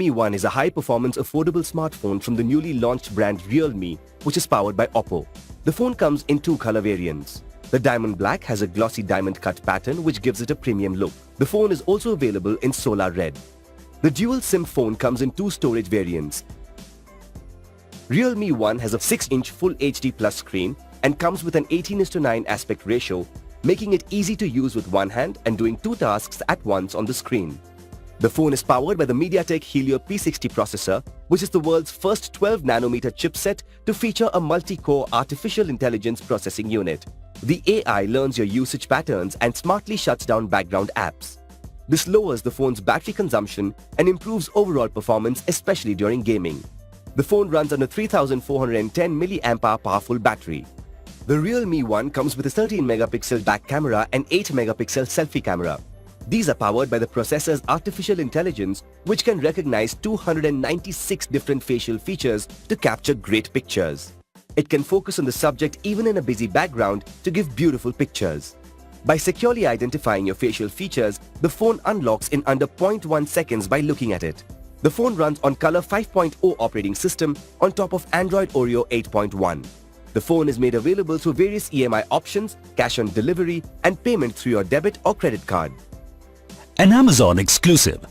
Realme 1 is a high-performance affordable smartphone from the newly launched brand Realme, which is powered by Oppo. The phone comes in two color variants. The diamond black has a glossy diamond cut pattern which gives it a premium look. The phone is also available in solar red. The dual SIM phone comes in two storage variants. Realme 1 has a 6-inch Full HD Plus screen and comes with an 18:9 aspect ratio, making it easy to use with one hand and doing two tasks at once on the screen. The phone is powered by the MTK Helio P60 processor, which is the world's first 12-nanometer chipset to feature a multi-core artificial intelligence processing unit. The AI learns your usage patterns and smartly shuts down background apps. This lowers the phone's battery consumption and improves overall performance, especially during gaming. The phone runs on a 3410 mAh powerful battery. The Realme 1 comes with a 13-megapixel back camera and 8-megapixel selfie camera. These are powered by the processor's artificial intelligence, which can recognize 296 different facial features to capture great pictures. It can focus on the subject even in a busy background to give beautiful pictures. By securely identifying your facial features, the phone unlocks in under 0.1 seconds by looking at it. The phone runs on Color 5.0 operating system on top of Android Oreo 8.1. The phone is made available through various EMI options, cash on delivery, and payment through your debit or credit card. An Amazon exclusive.